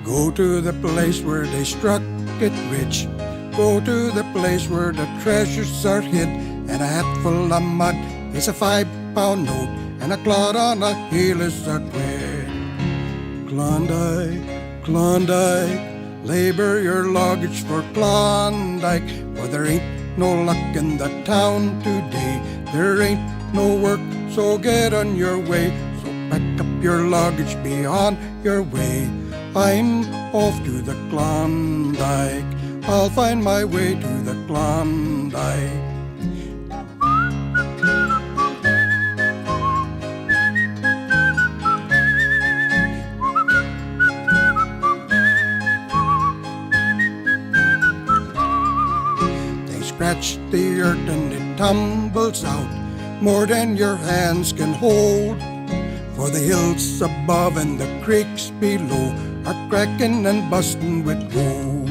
Go to the place where they struck it rich. Go to the place where the treasures are hid. And a hat full of mud is a 5-pound note, and a clod on a heel is a quid. Klondike, Klondike, labor your luggage for Klondike. For there ain't no luck in the town today. There ain't no work, so get on your way. So pack up your luggage, be on your way. I'm off to the Klondike. I'll find my way to the Klondike. They scratch the earth and it tumbles out more than your hands can hold. For the hills above and the creeks below are cracking and busting with gold.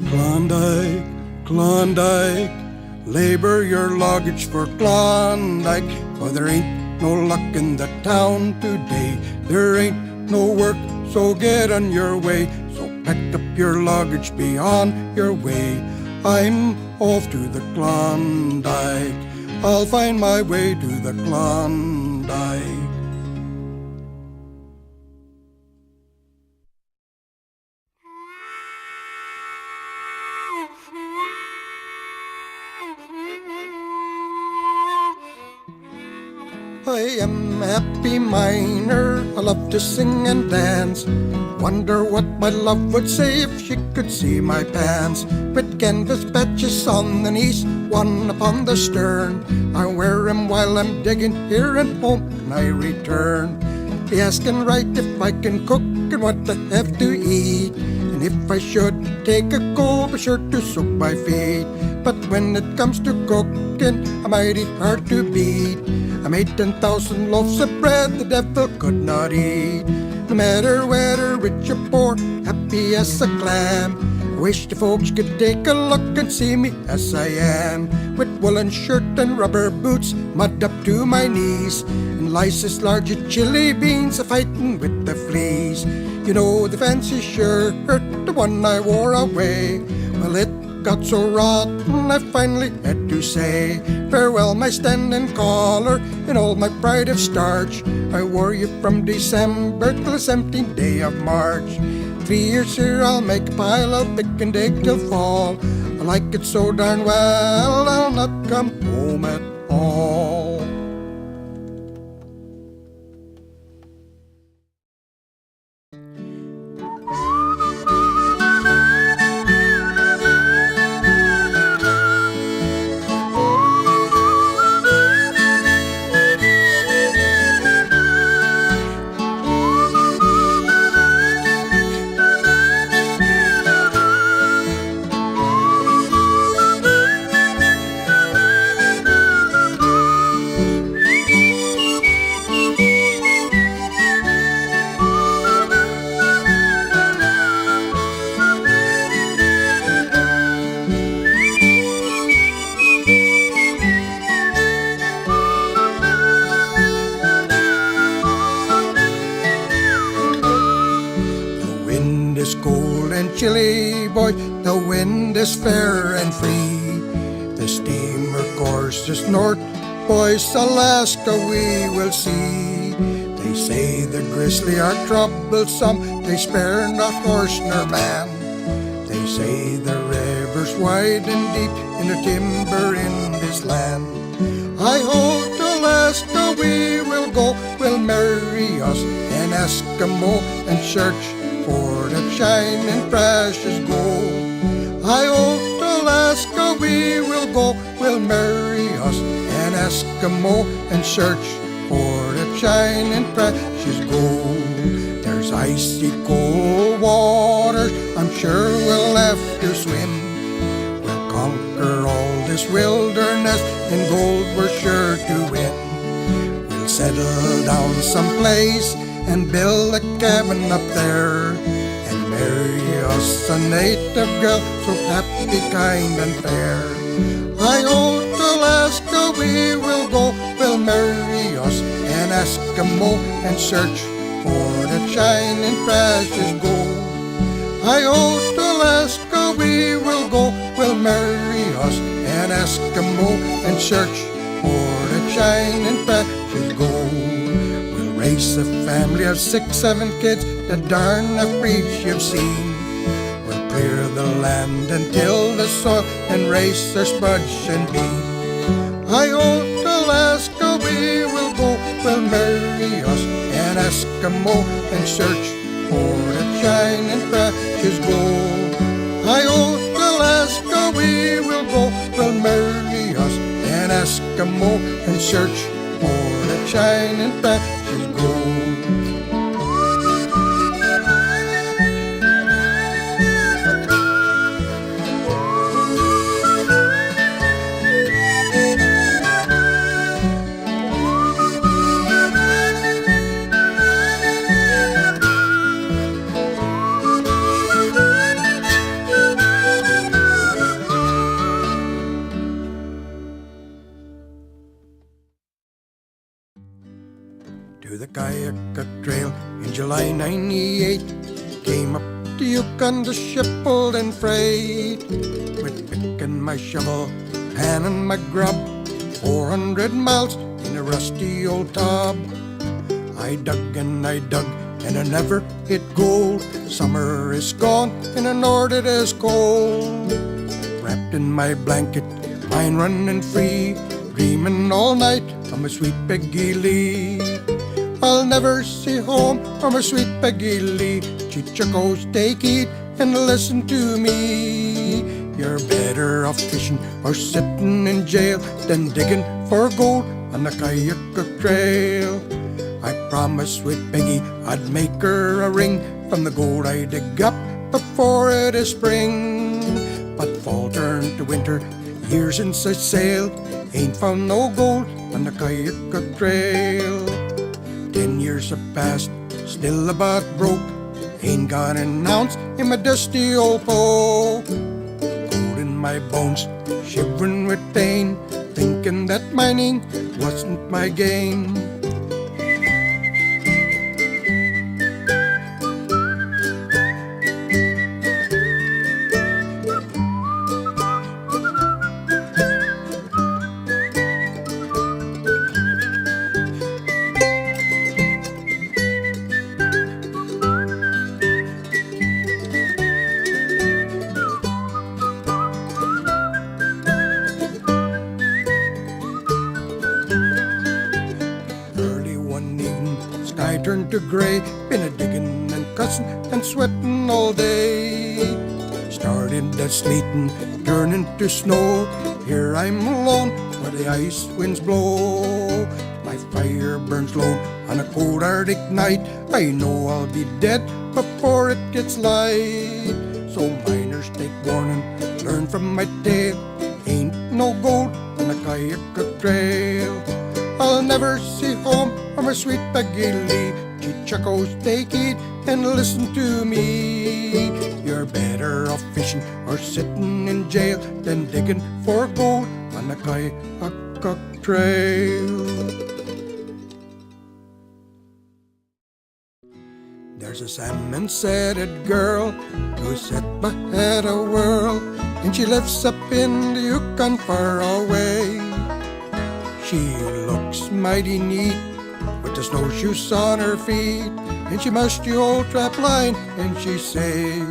Klondike, Klondike, labor your luggage for Klondike. For there ain't no luck in the town today. There ain't no work, so get on your way. So pack up your luggage, be on your way. I'm off to the Klondike. I'll find my way to the Klondike. I am a happy miner, I love to sing and dance. Wonder what my love would say if she could see my pants. With canvas patches on the knees, one upon the stern. I wear 'em while I'm digging here and home when I return. Be asking right if I can cook and what I have to eat. And if I should take a go, be sure to soak my feet. But when it comes to cooking, I'm mighty hard to beat. I made 10,000 loaves of bread the devil could not eat. No matter whether rich or poor, happy as a clam. I wish the folks could take a look and see me as I am. With woolen shirt and rubber boots, mud up to my knees, and lice as large as chili beans, a-fighting with the fleas. You know the fancy shirt, the one I wore away. Well, it got so rotten I finally had to say farewell, my standing collar and all my pride of starch. I wore you from December till the 17th day of March. 3 years here I'll make a pile, I'll pick and dig till fall. I like it so darn well, I'll not come home at all. Chilly boy, the wind is fair and free. The steamer courses north, boys, Alaska we will see. They say the grizzly are troublesome, they spare not horse nor man. They say the river's wide and deep in the timber in this land. I hope to Alaska we will go, we'll marry us an Eskimo and search for that shining precious gold. I hope to Alaska we will go, we'll marry us an Eskimo and search for that shining precious gold. There's icy cold waters, I'm sure we'll have to swim. We'll conquer all this wilderness, and gold we're sure to win. We'll settle down someplace and build a cabin up there, and marry us a native girl, so happy, kind, and fair. I hope to Alaska we will go, we'll marry us an Eskimo and search for the shining precious gold. Hi-oh, to Alaska we will go, we'll marry us an Eskimo and search for the shining precious gold. We'll raise a family of 6-7 kids, the darn enough breeds you've seen. We'll clear the land and till the soil and race our spuds and bean. Hi-oh, to Alaska we will go, we'll marry us an Eskimo and search for the shining precious gold. Hi-oh, to Alaska we will go, we'll marry us an Eskimo and search for the shining precious gold. To the Kayak Trail in July '98, came up to Yukon, the ship pulled in freight. With pick and my shovel, pan and my grub, 400 miles in a rusty old tub. I dug and I never hit gold. Summer is gone and the north it is cold. Wrapped in my blanket, mind running free, dreaming all night of my sweet Peggy Lee. I'll never see home or my sweet Peggy Lee. Chichakos, take heed and listen to me. You're better off fishing or sitting in jail than digging for gold on the Kayak Trail. I promised sweet Peggy I'd make her a ring from the gold I dig up before it is spring. But fall turned to winter, years since I sailed, ain't found no gold on the Kayak Trail. 10 years have passed, still about broke, ain't got an ounce in my dusty old poke. Gold in my bones, shivering with pain, thinking that mining wasn't my game. Sky turned to gray, been a digging and cussing and sweating all day. Started to sleeting, turning to snow. Here I'm alone where the ice winds blow. My fire burns low on a cold Arctic night. I know I'll be dead before it gets light. So miners take warning, learn from my tale. Ain't no gold on the Kayak Trail. I'll never see home or my sweet Peggy Lee. Chichakos, take heed and listen to me. You're better off fishing or sitting in jail than digging for gold on the Kayak Trail. There's a salmon-setted girl who's set ahead of world, and she lives up in the Yukon far away. She looks mighty neat with the snowshoes on her feet, and she must the old trap line, and she says,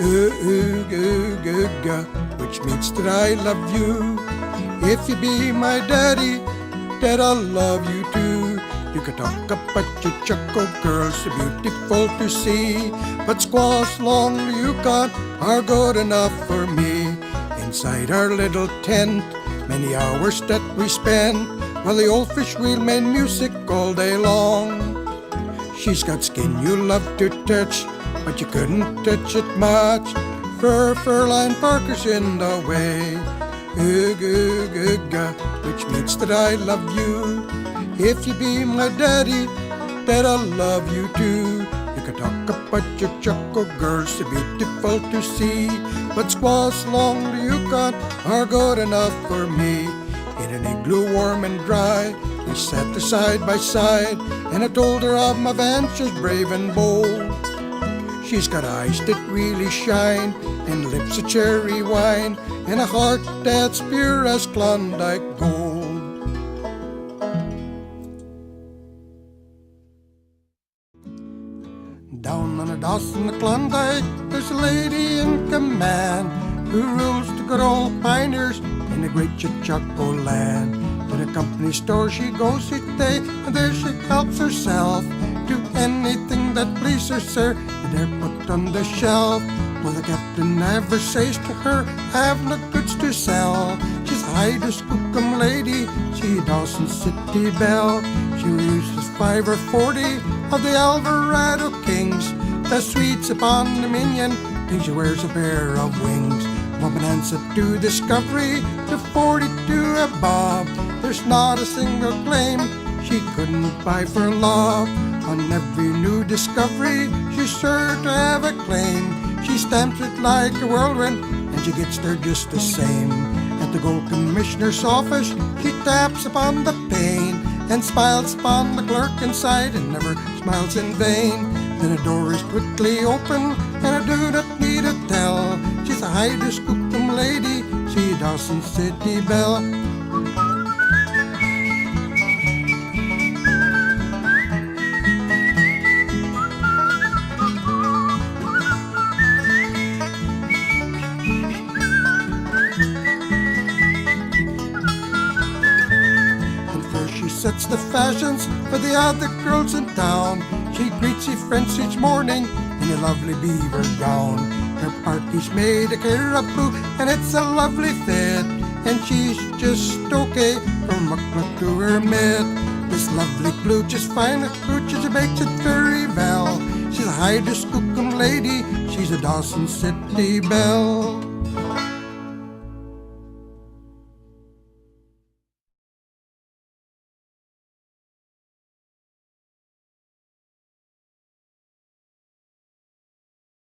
ooh, ooh, goo, goo, ga, which means that I love you. If you be my daddy, that I'll love you too. You can talk about your Choco girls, so beautiful to see, but squaws along the Yukon are good enough for me. Inside our little tent, many hours that we spend, while the old fish wheel made music all day long. She's got skin you love to touch, but you couldn't touch it much. Fur-line Parker's in the way. Ooh, goo, goo, ga, which means that I love you. If you be my daddy, that I'll love you too. You can talk about your Choco girls, so beautiful to see, but squaws along the Yukon are good enough for me. In an igloo warm and dry, We sat there side by side, and I told her of my ventures brave and bold. She's got eyes that really shine, and lips of cherry wine, and a heart that's pure as Klondike gold. Down on the Dawson, the Klondike, there's a lady in command who rules the good old pioneers in the great Chachaco land. To the company store she goes each day, and there she helps herself to anything that pleases her, and they're put on the shelf. Well, the captain never says to her, I have no goods to sell. She's a high-skookum lady, she Dawson City belle. She uses 5 or 40 of the Alvarado Kings, the sweets upon the minion, and she wears a pair of wings. From Bonanza to Discovery to 42 above, there's not a single claim she couldn't buy for love. On every new discovery, she's sure to have a claim. She stamps it like a whirlwind, and she gets there just the same. At the Gold Commissioner's office, she taps upon the pane and smiles upon the clerk inside, and never smiles in vain. Then a door is quickly open, and I do not need to tell, she's a high-skookum lady, she Dawson City belle. Sets the fashions for the other girls in town. She greets her friends each morning in a lovely beaver gown. Her party's made of caribou, and it's a lovely fit, and she's just okay from muckluck to her mitt. This lovely blue, just fine a cooch, she makes it very well. She's a high-skookum lady, she's a Dawson City belle.